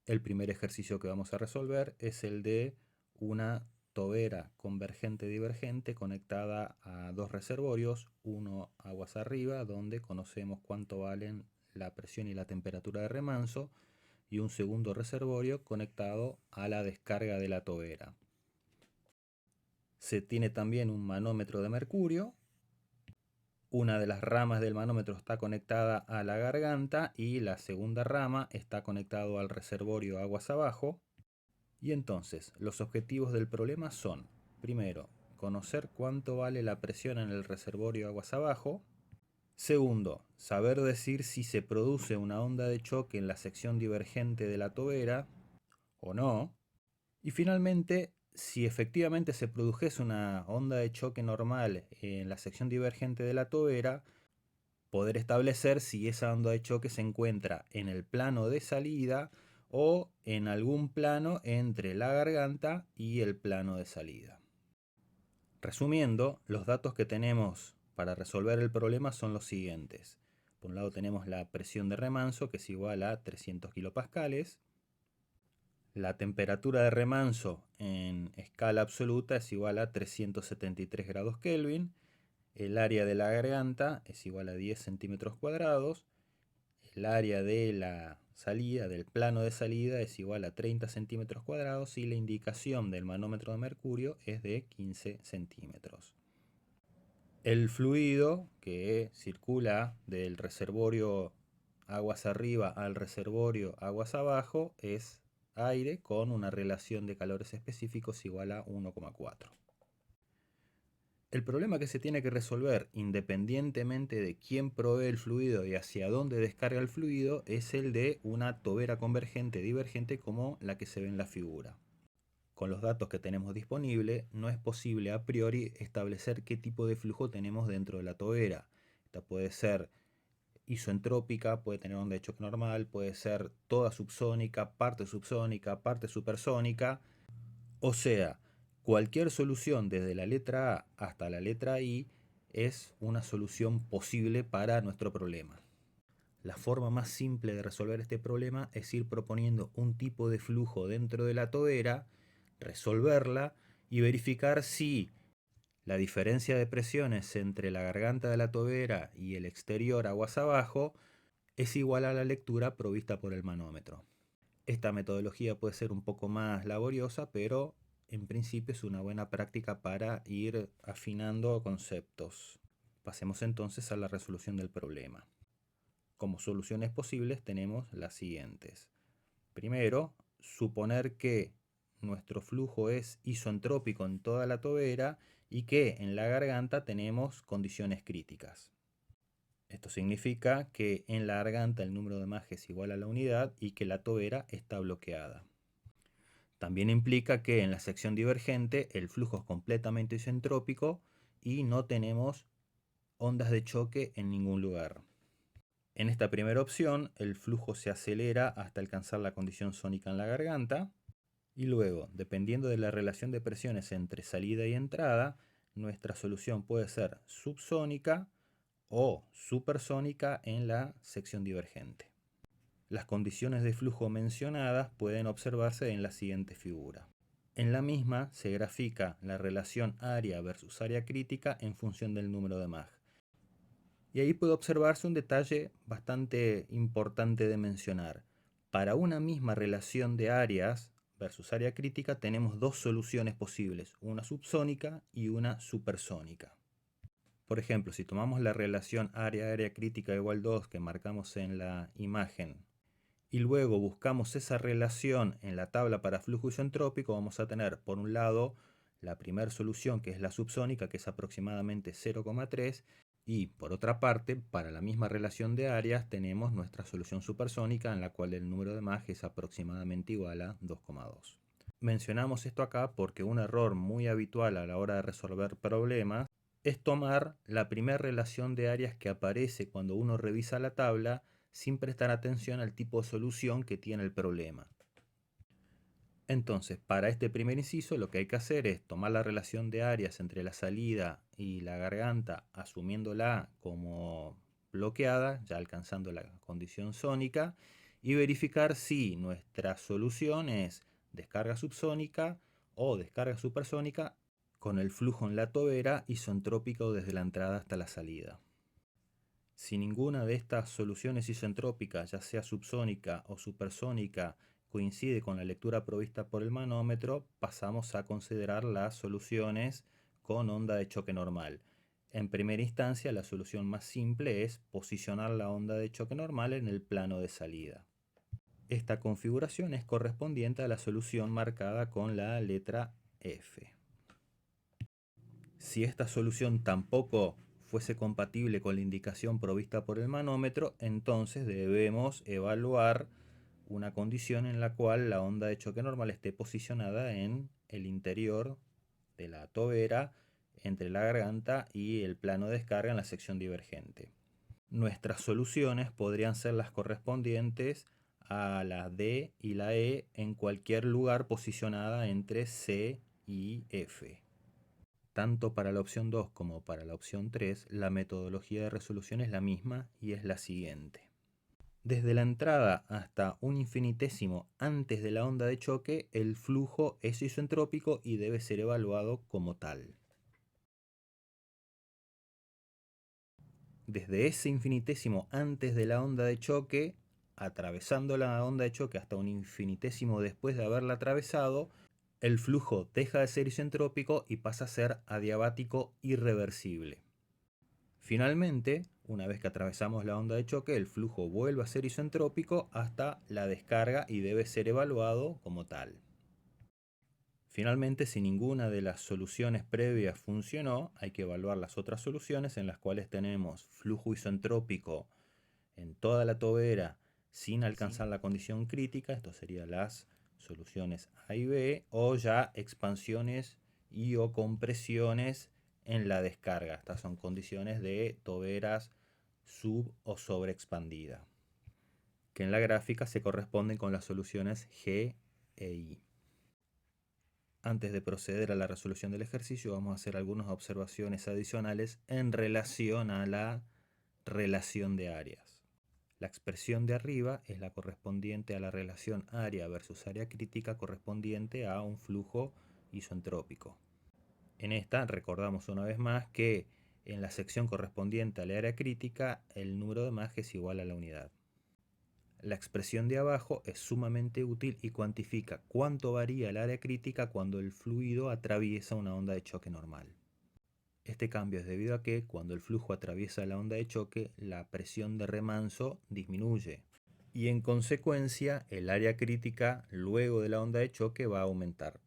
El primer ejercicio que vamos a resolver es el de una tobera convergente-divergente conectada a dos reservorios, uno aguas arriba, donde conocemos cuánto valen la presión y la temperatura de remanso, y un segundo reservorio conectado a la descarga de la tobera. Se tiene también un manómetro de mercurio. Una de las ramas del manómetro está conectada a la garganta y la segunda rama está conectado al reservorio aguas abajo. Y entonces, los objetivos del problema son, primero, conocer cuánto vale la presión en el reservorio aguas abajo. Segundo, saber decir si se produce una onda de choque en la sección divergente de la tobera o no. Y finalmente, si efectivamente se produjese una onda de choque normal en la sección divergente de la tobera, poder establecer si esa onda de choque se encuentra en el plano de salida o en algún plano entre la garganta y el plano de salida. Resumiendo, los datos que tenemos para resolver el problema son los siguientes. Por un lado tenemos la presión de remanso, que es igual a 300 kilopascales. La temperatura de remanso en escala absoluta es igual a 373 grados Kelvin. El área de la garganta es igual a 10 centímetros cuadrados. El área de la salida, del plano de salida, es igual a 30 centímetros cuadrados y la indicación del manómetro de mercurio es de 15 centímetros. El fluido que circula del reservorio aguas arriba al reservorio aguas abajo es aire con una relación de calores específicos igual a 1,4. El problema que se tiene que resolver, independientemente de quién provee el fluido y hacia dónde descarga el fluido, es el de una tobera convergente divergente como la que se ve en la figura. Con los datos que tenemos disponibles, no es posible a priori establecer qué tipo de flujo tenemos dentro de la tobera. Esta puede ser isoentrópica, puede tener onda de choque normal, puede ser toda subsónica, parte supersónica. O sea, cualquier solución desde la letra A hasta la letra I es una solución posible para nuestro problema. La forma más simple de resolver este problema es ir proponiendo un tipo de flujo dentro de la tobera, resolverla y verificar si la diferencia de presiones entre la garganta de la tobera y el exterior aguas abajo es igual a la lectura provista por el manómetro. Esta metodología puede ser un poco más laboriosa, pero en principio es una buena práctica para ir afinando conceptos. Pasemos entonces a la resolución del problema. Como soluciones posibles tenemos las siguientes. Primero, suponer que nuestro flujo es isoentrópico en toda la tobera y que en la garganta tenemos condiciones críticas. Esto significa que en la garganta el número de Mach es igual a la unidad y que la tobera está bloqueada. También implica que en la sección divergente el flujo es completamente isentrópico y no tenemos ondas de choque en ningún lugar. En esta primera opción, el flujo se acelera hasta alcanzar la condición sónica en la garganta y luego, dependiendo de la relación de presiones entre salida y entrada, nuestra solución puede ser subsónica o supersónica en la sección divergente. Las condiciones de flujo mencionadas pueden observarse en la siguiente figura. En la misma se grafica la relación área versus área crítica en función del número de Mach. Y ahí puede observarse un detalle bastante importante de mencionar. Para una misma relación de áreas versus área crítica tenemos dos soluciones posibles, una subsónica y una supersónica. Por ejemplo, si tomamos la relación área-área crítica igual 2 que marcamos en la imagen y luego buscamos esa relación en la tabla para flujo isentrópico, vamos a tener por un lado la primera solución, que es la subsónica, que es aproximadamente 0,3, y por otra parte, para la misma relación de áreas tenemos nuestra solución supersónica, en la cual el número de Mach es aproximadamente igual a 2,2. Mencionamos esto acá porque un error muy habitual a la hora de resolver problemas es tomar la primera relación de áreas que aparece cuando uno revisa la tabla sin prestar atención al tipo de solución que tiene el problema. Entonces, para este primer inciso lo que hay que hacer es tomar la relación de áreas entre la salida y la garganta, asumiéndola como bloqueada, ya alcanzando la condición sónica, y verificar si nuestra solución es descarga subsónica o descarga supersónica con el flujo en la tobera isentrópico desde la entrada hasta la salida. Si ninguna de estas soluciones isentrópicas, ya sea subsónica o supersónica, coincide con la lectura provista por el manómetro, pasamos a considerar las soluciones con onda de choque normal. En primera instancia, la solución más simple es posicionar la onda de choque normal en el plano de salida. Esta configuración es correspondiente a la solución marcada con la letra F. Si esta solución tampoco fuese compatible con la indicación provista por el manómetro, entonces debemos evaluar una condición en la cual la onda de choque normal esté posicionada en el interior de la tobera, entre la garganta y el plano de descarga en la sección divergente. Nuestras soluciones podrían ser las correspondientes a la D y la E en cualquier lugar posicionada entre C y F. Tanto para la opción 2 como para la opción 3, la metodología de resolución es la misma y es la siguiente. Desde la entrada hasta un infinitésimo antes de la onda de choque, el flujo es isentrópico y debe ser evaluado como tal. Desde ese infinitésimo antes de la onda de choque, atravesando la onda de choque hasta un infinitésimo después de haberla atravesado, el flujo deja de ser isentrópico y pasa a ser adiabático irreversible. Finalmente, una vez que atravesamos la onda de choque, el flujo vuelve a ser isentrópico hasta la descarga y debe ser evaluado como tal. Finalmente, si ninguna de las soluciones previas funcionó, hay que evaluar las otras soluciones en las cuales tenemos flujo isentrópico en toda la tobera sin alcanzar la condición crítica. Esto serían las soluciones A y B, o ya expansiones y o compresiones en la descarga. Estas son condiciones de toberas sub o sobreexpandida, que en la gráfica se corresponden con las soluciones G e I. Antes de proceder a la resolución del ejercicio, vamos a hacer algunas observaciones adicionales en relación a la relación de áreas. La expresión de arriba es la correspondiente a la relación área versus área crítica correspondiente a un flujo isentrópico. En esta recordamos una vez más que en la sección correspondiente a la área crítica el número de Mach es igual a la unidad. La expresión de abajo es sumamente útil y cuantifica cuánto varía el área crítica cuando el fluido atraviesa una onda de choque normal. Este cambio es debido a que cuando el flujo atraviesa la onda de choque, la presión de remanso disminuye y en consecuencia el área crítica luego de la onda de choque va a aumentar.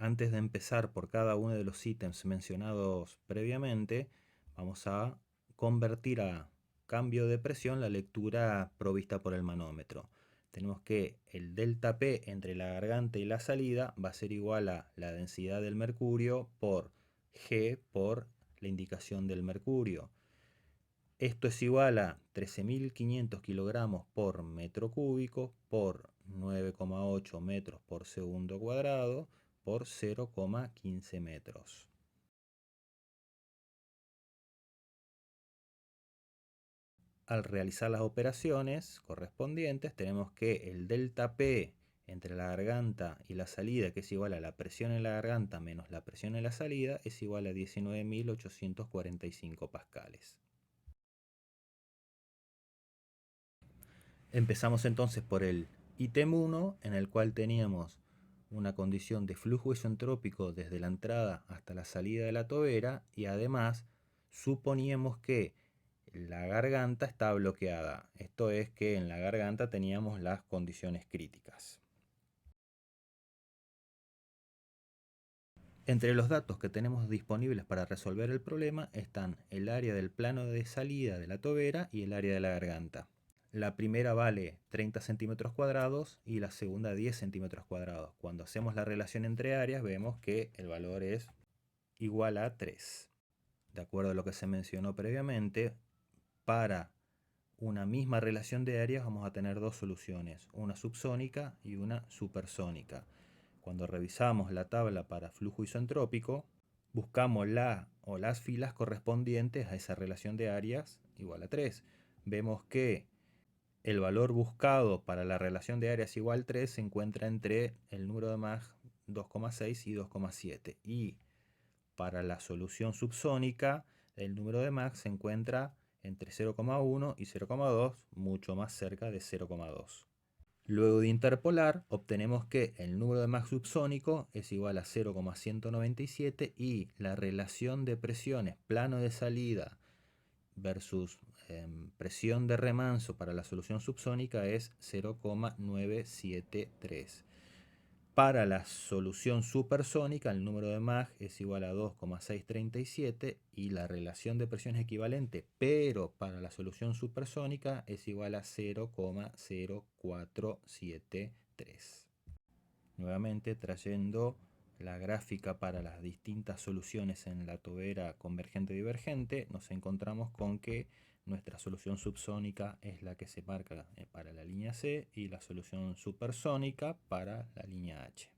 Antes de empezar por cada uno de los ítems mencionados previamente, vamos a convertir a cambio de presión la lectura provista por el manómetro. Tenemos que el delta P entre la garganta y la salida va a ser igual a la densidad del mercurio por G por la indicación del mercurio. Esto es igual a 13.500 kilogramos por metro cúbico por 9,8 metros por segundo cuadrado por 0,15 metros. Al realizar las operaciones correspondientes, tenemos que el delta P entre la garganta y la salida, que es igual a la presión en la garganta menos la presión en la salida, es igual a 19.845 pascales. Empezamos entonces por el ítem 1, en el cual teníamos una condición de flujo isentrópico desde la entrada hasta la salida de la tobera, y además suponíamos que la garganta está bloqueada. Esto es que en la garganta teníamos las condiciones críticas. Entre los datos que tenemos disponibles para resolver el problema están el área del plano de salida de la tobera y el área de la garganta. la primera vale 30 centímetros cuadrados y la segunda 10 centímetros cuadrados. Cuando hacemos la relación entre áreas vemos que el valor es igual a 3. De acuerdo a lo que se mencionó previamente, para una misma relación de áreas vamos a tener dos soluciones, una subsónica y una supersónica. Cuando revisamos la tabla para flujo isentrópico, buscamos la o las filas correspondientes a esa relación de áreas igual a 3. Vemos que el valor buscado para la relación de áreas igual 3 se encuentra entre el número de Mach 2,6 y 2,7. Y para la solución subsónica, el número de Mach se encuentra entre 0,1 y 0,2, mucho más cerca de 0,2. Luego de interpolar, obtenemos que el número de Mach subsónico es igual a 0,197 y la relación de presiones plano de salida versus presión de remanso para la solución subsónica es 0,973. Para la solución supersónica, el número de Mach es igual a 2,637 y la relación de presión es equivalente, pero para la solución supersónica es igual a 0,0473. Nuevamente, trayendo la gráfica para las distintas soluciones en la tobera convergente-divergente, nos encontramos con que nuestra solución subsónica es la que se marca para la línea C y la solución supersónica para la línea H.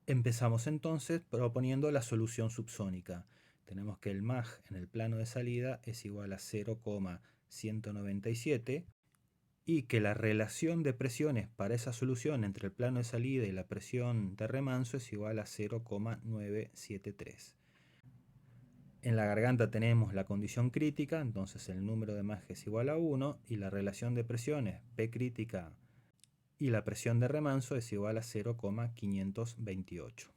Empezamos entonces proponiendo la solución subsónica. Tenemos que el Mach en el plano de salida es igual a 0,197 y que la relación de presiones para esa solución entre el plano de salida y la presión de remanso es igual a 0,973. En la garganta tenemos la condición crítica, entonces el número de Mach es igual a 1 y la relación de presiones P crítica y la presión de remanso es igual a 0,528.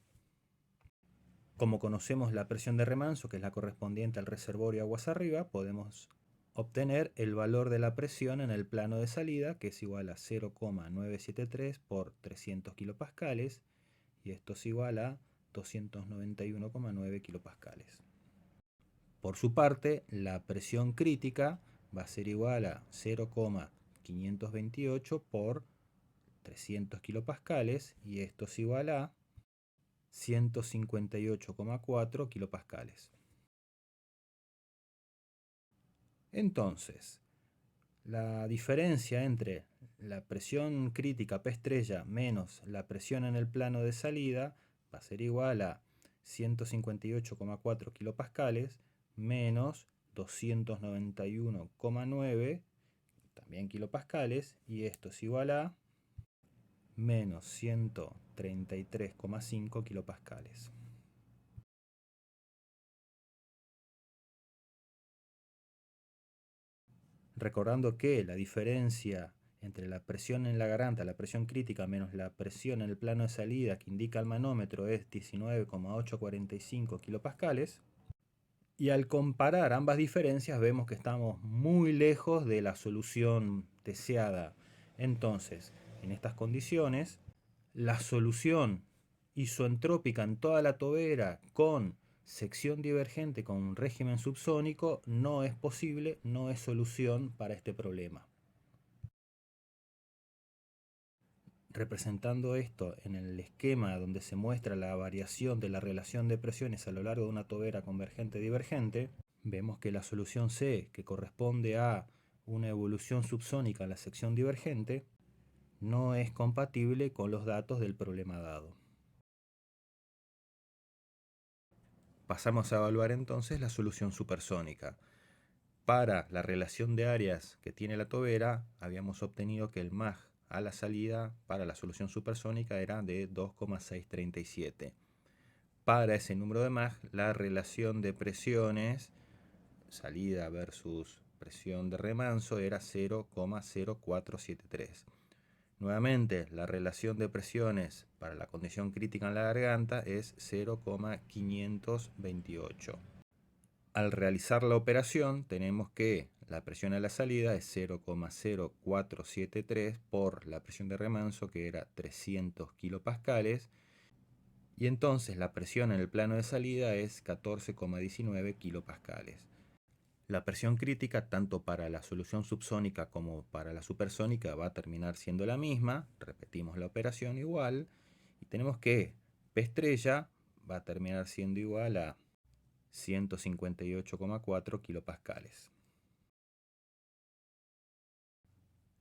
Como conocemos la presión de remanso, que es la correspondiente al reservorio aguas arriba, podemos obtener el valor de la presión en el plano de salida, que es igual a 0,973 por 300 kilopascales, y esto es igual a 291,9 kilopascales. Por su parte, la presión crítica va a ser igual a 0,528 por 300 kilopascales, y esto es igual a 158,4 kilopascales. Entonces, la diferencia entre la presión crítica P estrella menos la presión en el plano de salida va a ser igual a 158,4 kilopascales menos 291,9 también kilopascales, y esto es igual a menos 133,5 kilopascales. Recordando que la diferencia entre la presión en la garganta, la presión crítica, menos la presión en el plano de salida que indica el manómetro es 19,845 kilopascales. Y al comparar ambas diferencias vemos que estamos muy lejos de la solución deseada. Entonces, en estas condiciones, la solución isoentrópica en toda la tobera con sección divergente con un régimen subsónico no es posible, no es solución para este problema. Representando esto en el esquema donde se muestra la variación de la relación de presiones a lo largo de una tobera convergente-divergente, vemos que la solución C, que corresponde a una evolución subsónica en la sección divergente, no es compatible con los datos del problema dado. Pasamos a evaluar entonces la solución supersónica. Para la relación de áreas que tiene la tobera, habíamos obtenido que el Mach a la salida para la solución supersónica era de 2,637. Para ese número de Mach, la relación de presiones, salida versus presión de remanso, era 0,0473. Nuevamente, la relación de presiones para la condición crítica en la garganta es 0,528. Al realizar la operación, tenemos que la presión a la salida es 0,0473 por la presión de remanso, que era 300 kilopascales, y entonces la presión en el plano de salida es 14,19 kilopascales. La presión crítica, tanto para la solución subsónica como para la supersónica, va a terminar siendo la misma. Repetimos la operación igual. Y tenemos que P estrella va a terminar siendo igual a 158,4 kilopascales.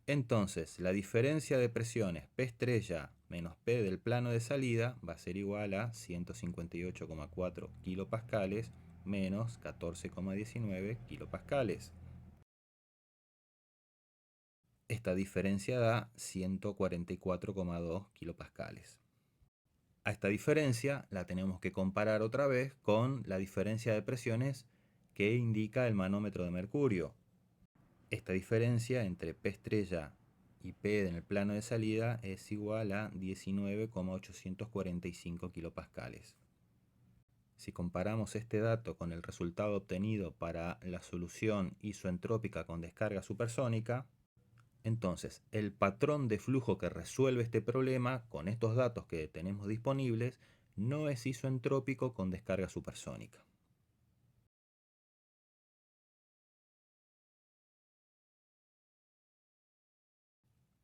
Entonces, la diferencia de presiones P estrella menos P del plano de salida va a ser igual a 158,4 kilopascales menos 14,19 kilopascales. Esta diferencia da 144,2 kilopascales. A esta diferencia la tenemos que comparar otra vez con la diferencia de presiones que indica el manómetro de mercurio. Esta diferencia entre P estrella y P en el plano de salida es igual a 19,845 kilopascales. Si comparamos este dato con el resultado obtenido para la solución isoentrópica con descarga supersónica, entonces el patrón de flujo que resuelve este problema con estos datos que tenemos disponibles no es isoentrópico con descarga supersónica.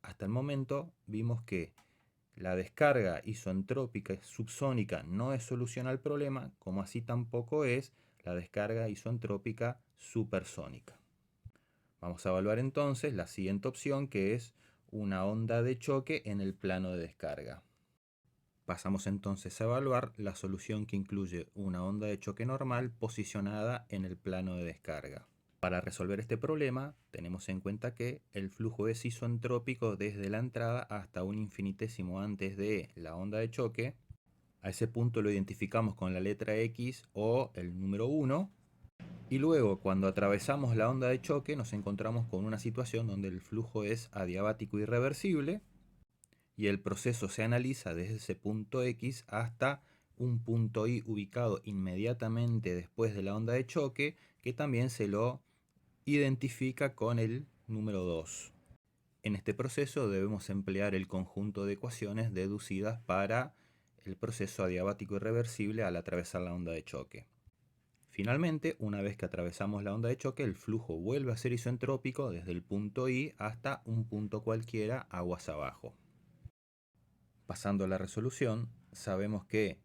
Hasta el momento vimos que la descarga isoentrópica subsónica no es solución al problema, como así tampoco es la descarga isoentrópica supersónica. Vamos a evaluar entonces la siguiente opción, que es una onda de choque en el plano de descarga. Pasamos entonces a evaluar la solución que incluye una onda de choque normal posicionada en el plano de descarga. Para resolver este problema, tenemos en cuenta que el flujo es isoentrópico desde la entrada hasta un infinitésimo antes de la onda de choque. A ese punto lo identificamos con la letra X o el número 1. Y luego, cuando atravesamos la onda de choque, nos encontramos con una situación donde el flujo es adiabático irreversible y el proceso se analiza desde ese punto X hasta un punto Y ubicado inmediatamente después de la onda de choque, que también se lo identifica con el número 2. En este proceso debemos emplear el conjunto de ecuaciones deducidas para el proceso adiabático irreversible al atravesar la onda de choque. Finalmente, una vez que atravesamos la onda de choque, el flujo vuelve a ser isoentrópico desde el punto I hasta un punto cualquiera aguas abajo. Pasando a la resolución, sabemos que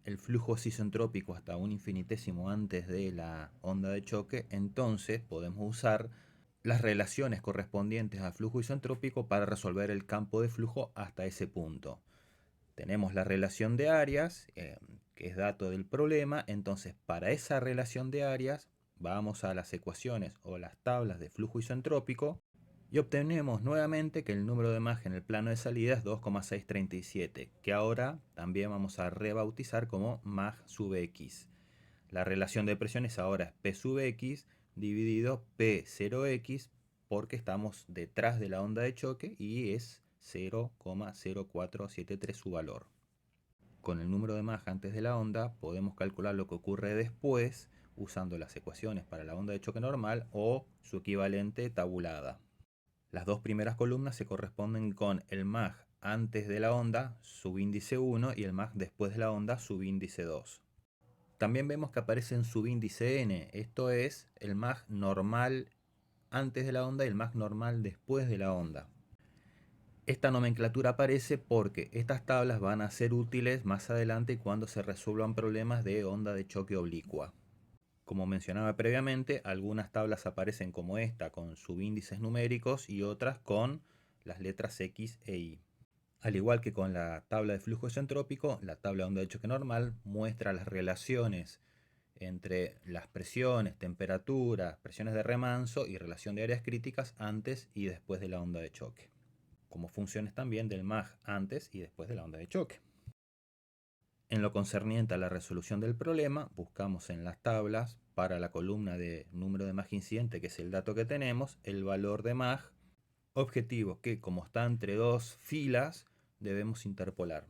el flujo es isoentrópico hasta un infinitésimo antes de la onda de choque, entonces podemos usar las relaciones correspondientes al flujo isoentrópico para resolver el campo de flujo hasta ese punto. Tenemos la relación de áreas, que es dato del problema, entonces para esa relación de áreas vamos a las ecuaciones o las tablas de flujo isoentrópico y obtenemos nuevamente que el número de Mach en el plano de salida es 2,637, que ahora también vamos a rebautizar como Mach sub X. La relación de presiones ahora es P sub X dividido P0X, porque estamos detrás de la onda de choque y es 0,0473 su valor. Con el número de Mach antes de la onda podemos calcular lo que ocurre después usando las ecuaciones para la onda de choque normal o su equivalente tabulada. Las dos primeras columnas se corresponden con el Mach antes de la onda, subíndice 1, y el Mach después de la onda, subíndice 2. También vemos que aparece en subíndice n, esto es el Mach normal antes de la onda y el Mach normal después de la onda. Esta nomenclatura aparece porque estas tablas van a ser útiles más adelante cuando se resuelvan problemas de onda de choque oblicua. Como mencionaba previamente, algunas tablas aparecen como esta con subíndices numéricos y otras con las letras X e Y. Al igual que con la tabla de flujo isentrópico, la tabla de onda de choque normal muestra las relaciones entre las presiones, temperaturas, presiones de remanso y relación de áreas críticas antes y después de la onda de choque, como funciones también del Mach antes y después de la onda de choque. En lo concerniente a la resolución del problema, buscamos en las tablas para la columna de número de Mach incidente, que es el dato que tenemos, el valor de Mach objetivo que, como está entre dos filas, debemos interpolar.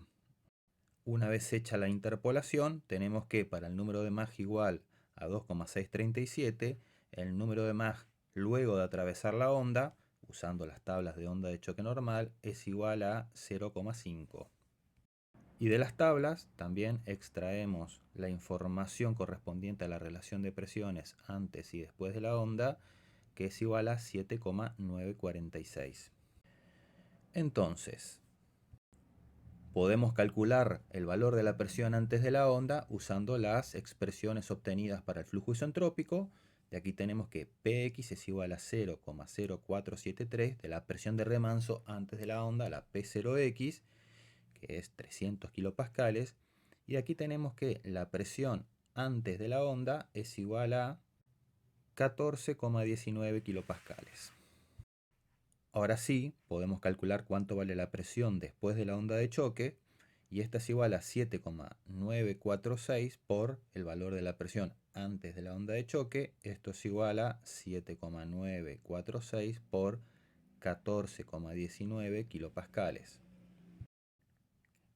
Una vez hecha la interpolación, tenemos que para el número de Mach igual a 2,637, el número de Mach luego de atravesar la onda, usando las tablas de onda de choque normal, es igual a 0,5. Y de las tablas también extraemos la información correspondiente a la relación de presiones antes y después de la onda, que es igual a 7,946. Entonces, podemos calcular el valor de la presión antes de la onda usando las expresiones obtenidas para el flujo isentrópico. De aquí tenemos que Px es igual a 0,0473 de la presión de remanso antes de la onda, la P0x, que es 300 kilopascales. Y aquí tenemos que la presión antes de la onda es igual a 14,19 kilopascales. Ahora sí, podemos calcular cuánto vale la presión después de la onda de choque, y esta es igual a 7,946 por el valor de la presión antes de la onda de choque. Esto es igual a 7,946 por 14,19 kilopascales.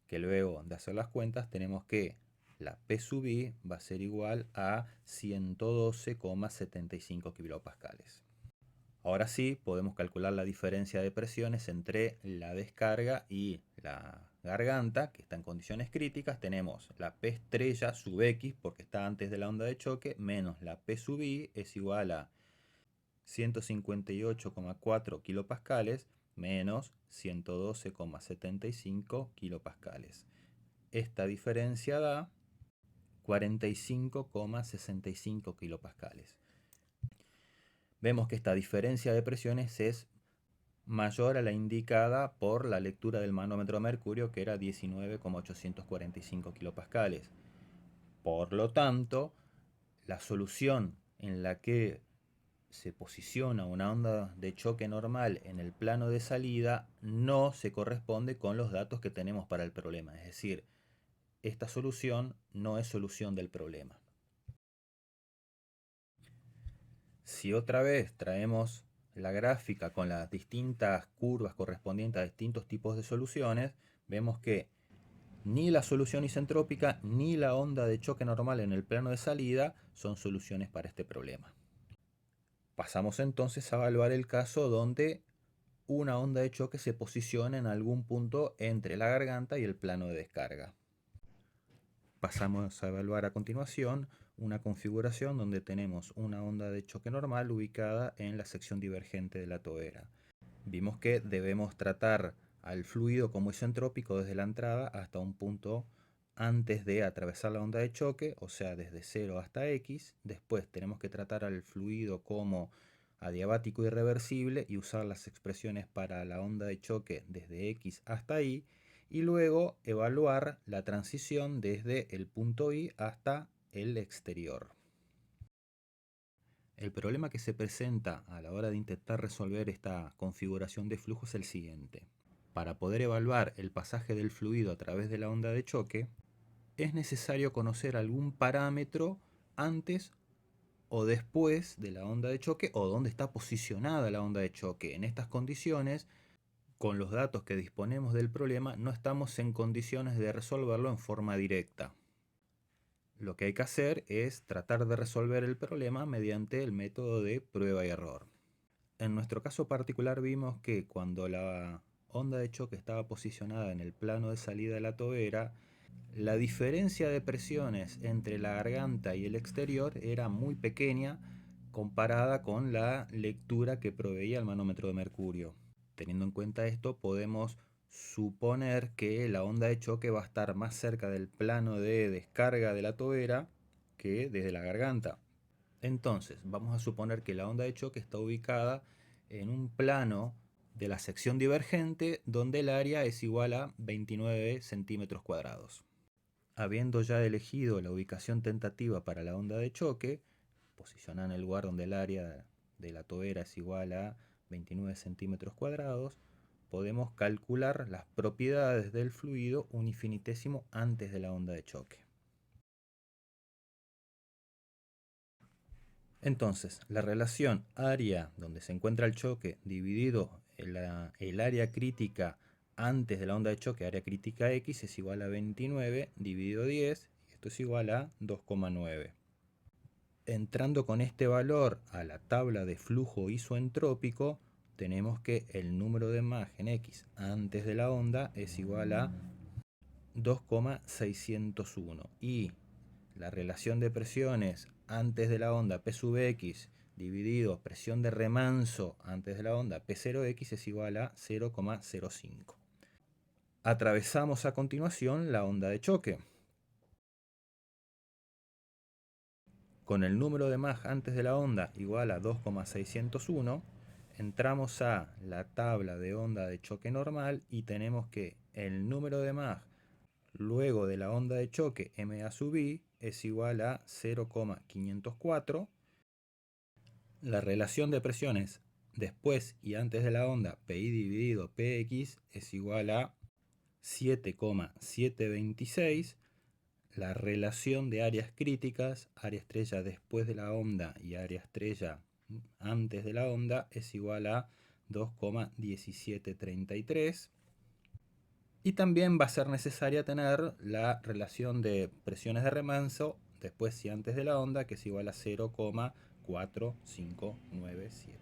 Que luego de hacer las cuentas tenemos que la P sub I va a ser igual a 112,75 kilopascales. Ahora sí, podemos calcular la diferencia de presiones entre la descarga y la garganta, que está en condiciones críticas. Tenemos la P estrella sub X, porque está antes de la onda de choque, menos la P sub I es igual a 158,4 kilopascales menos 112,75 kilopascales. Esta diferencia da 45,65 kilopascales. Vemos que esta diferencia de presiones es mayor a la indicada por la lectura del manómetro de mercurio, que era 19,845 kilopascales. Por lo tanto, la solución en la que se posiciona una onda de choque normal en el plano de salida no se corresponde con los datos que tenemos para el problema. Es decir, esta solución no es solución del problema. Si otra vez traemos la gráfica con las distintas curvas correspondientes a distintos tipos de soluciones, vemos que ni la solución isentrópica ni la onda de choque normal en el plano de salida son soluciones para este problema. Pasamos entonces a evaluar el caso donde una onda de choque se posiciona en algún punto entre la garganta y el plano de descarga. Pasamos a evaluar a continuación una configuración donde tenemos una onda de choque normal ubicada en la sección divergente de la tobera. Vimos que debemos tratar al fluido como isentrópico desde la entrada hasta un punto antes de atravesar la onda de choque, o sea, desde 0 hasta X. Después tenemos que tratar al fluido como adiabático irreversible y usar las expresiones para la onda de choque desde X hasta Y. Y luego evaluar la transición desde el punto I hasta el exterior. El problema que se presenta a la hora de intentar resolver esta configuración de flujo es el siguiente. Para poder evaluar el pasaje del fluido a través de la onda de choque, es necesario conocer algún parámetro antes o después de la onda de choque o dónde está posicionada la onda de choque. En estas condiciones, con los datos que disponemos del problema, no estamos en condiciones de resolverlo en forma directa. Lo que hay que hacer es tratar de resolver el problema mediante el método de prueba y error. En nuestro caso particular vimos que cuando la onda de choque estaba posicionada en el plano de salida de la tobera, la diferencia de presiones entre la garganta y el exterior era muy pequeña comparada con la lectura que proveía el manómetro de mercurio. Teniendo en cuenta esto, podemos suponer que la onda de choque va a estar más cerca del plano de descarga de la tobera que desde la garganta. Entonces, vamos a suponer que la onda de choque está ubicada en un plano de la sección divergente donde el área es igual a 29 centímetros cuadrados. Habiendo ya elegido la ubicación tentativa para la onda de choque, posicionada en el lugar donde el área de la tobera es igual a 29 centímetros cuadrados, podemos calcular las propiedades del fluido un infinitésimo antes de la onda de choque. Entonces, la relación área donde se encuentra el choque dividido el área crítica antes de la onda de choque, área crítica X, es igual a 29 dividido 10, y esto es igual a 2,9. Entrando con este valor a la tabla de flujo isoentrópico, tenemos que el número de margen X antes de la onda es igual a 2,601. Y la relación de presiones antes de la onda P sub X dividido presión de remanso antes de la onda P0X es igual a 0,05. Atravesamos a continuación la onda de choque. Con el número de Mach antes de la onda igual a 2,601, entramos a la tabla de onda de choque normal y tenemos que el número de Mach luego de la onda de choque MA sub I es igual a 0,504. La relación de presiones después y antes de la onda PI dividido PX es igual a 7,726. La relación de áreas críticas, área estrella después de la onda y área estrella antes de la onda es igual a 2,1733. Y también va a ser necesaria tener la relación de presiones de remanso después y antes de la onda, que es igual a 0,4597.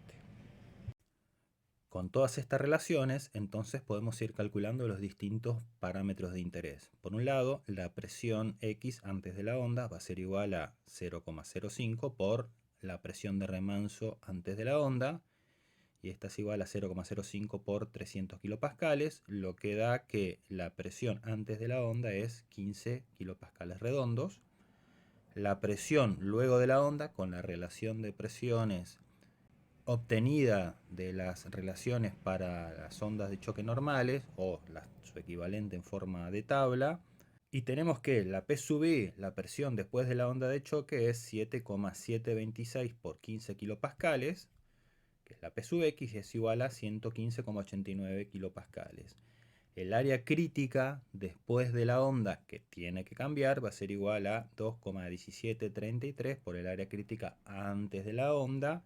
Con todas estas relaciones, entonces podemos ir calculando los distintos parámetros de interés. Por un lado, la presión X antes de la onda va a ser igual a 0,05 por la presión de remanso antes de la onda, y esta es igual a 0,05 por 300 kilopascales, lo que da que la presión antes de la onda es 15 kilopascales redondos. La presión luego de la onda, con la relación de presiones obtenida de las relaciones para las ondas de choque normales, o su equivalente en forma de tabla, y tenemos que la P sub I, la presión después de la onda de choque, es 7,726 por 15 kilopascales, que es la P sub X, es igual a 115,89 kilopascales. El área crítica después de la onda que tiene que cambiar va a ser igual a 2,1733 por el área crítica antes de la onda,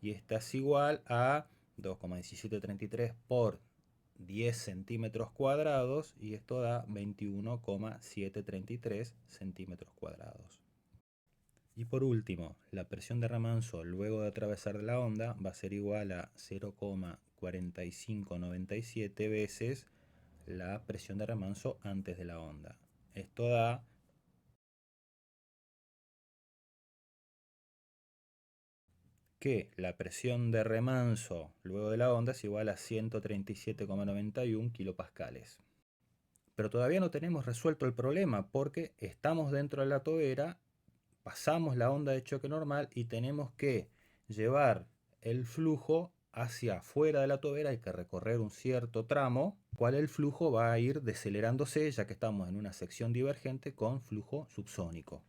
y esta es igual a 2,1733 por 10 centímetros cuadrados, y esto da 21,733 centímetros cuadrados. Y por último, la presión de remanso luego de atravesar la onda va a ser igual a 0,4597 veces la presión de remanso antes de la onda. Esto da que la presión de remanso luego de la onda es igual a 137,91 kilopascales. Pero todavía no tenemos resuelto el problema porque estamos dentro de la tobera, pasamos la onda de choque normal y tenemos que llevar el flujo hacia afuera de la tobera. Hay que recorrer un cierto tramo, cual el flujo va a ir decelerándose ya que estamos en una sección divergente con flujo subsónico.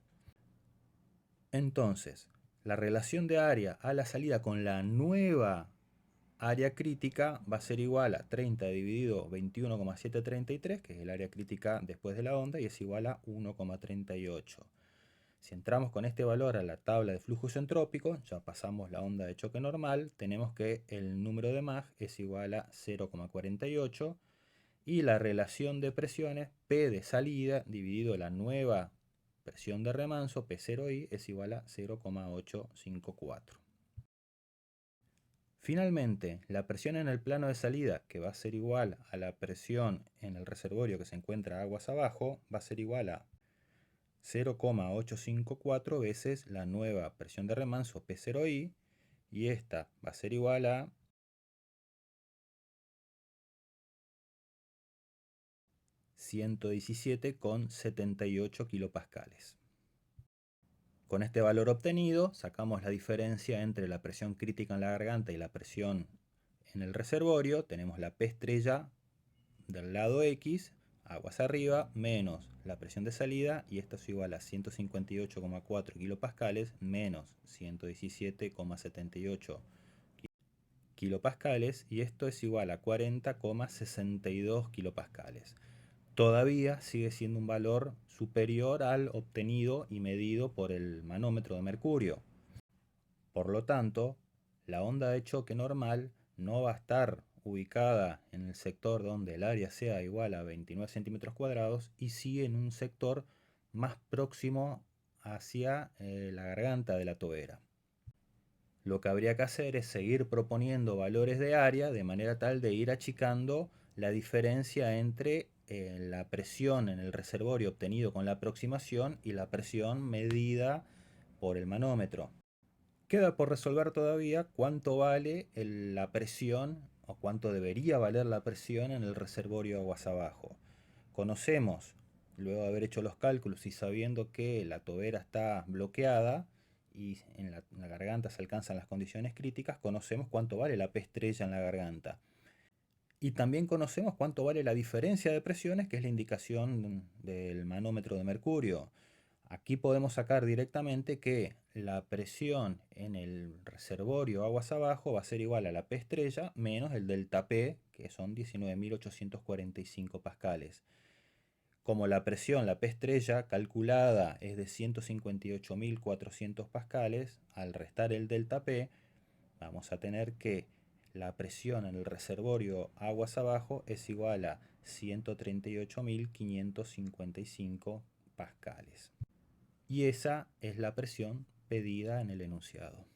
Entonces, la relación de área a la salida con la nueva área crítica va a ser igual a 30 dividido 21,733, que es el área crítica después de la onda, y es igual a 1,38. Si entramos con este valor a la tabla de flujos entrópicos, ya pasamos la onda de choque normal, tenemos que el número de Mach es igual a 0,48 y la relación de presiones P de salida dividido la nueva presión de remanso P0I es igual a 0,854. Finalmente, la presión en el plano de salida, que va a ser igual a la presión en el reservorio que se encuentra aguas abajo, va a ser igual a 0,854 veces la nueva presión de remanso P0I, y esta va a ser igual a 117,78 kilopascales. Con este valor obtenido, sacamos la diferencia entre la presión crítica en la garganta y la presión en el reservorio. Tenemos la P estrella del lado X, aguas arriba, menos la presión de salida, y esto es igual a 158,4 kilopascales menos 117,78 kilopascales, y esto es igual a 40,62 kilopascales. Todavía sigue siendo un valor superior al obtenido y medido por el manómetro de mercurio. Por lo tanto, la onda de choque normal no va a estar ubicada en el sector donde el área sea igual a 29 centímetros cuadrados, y sí en un sector más próximo hacia la garganta de la tobera. Lo que habría que hacer es seguir proponiendo valores de área de manera tal de ir achicando la diferencia entre la presión en el reservorio obtenido con la aproximación y la presión medida por el manómetro. Queda por resolver todavía cuánto vale la presión o cuánto debería valer la presión en el reservorio aguas abajo. Conocemos, luego de haber hecho los cálculos y sabiendo que la tobera está bloqueada y en la garganta se alcanzan las condiciones críticas, conocemos cuánto vale la P estrella en la garganta. Y también conocemos cuánto vale la diferencia de presiones, que es la indicación del manómetro de mercurio. Aquí podemos sacar directamente que la presión en el reservorio aguas abajo va a ser igual a la P estrella menos el delta P, que son 19.845 pascales. Como la presión, la P estrella calculada es de 158.400 pascales, al restar el delta P, vamos a tener que la presión en el reservorio aguas abajo es igual a 138.555 pascales. Y esa es la presión pedida en el enunciado.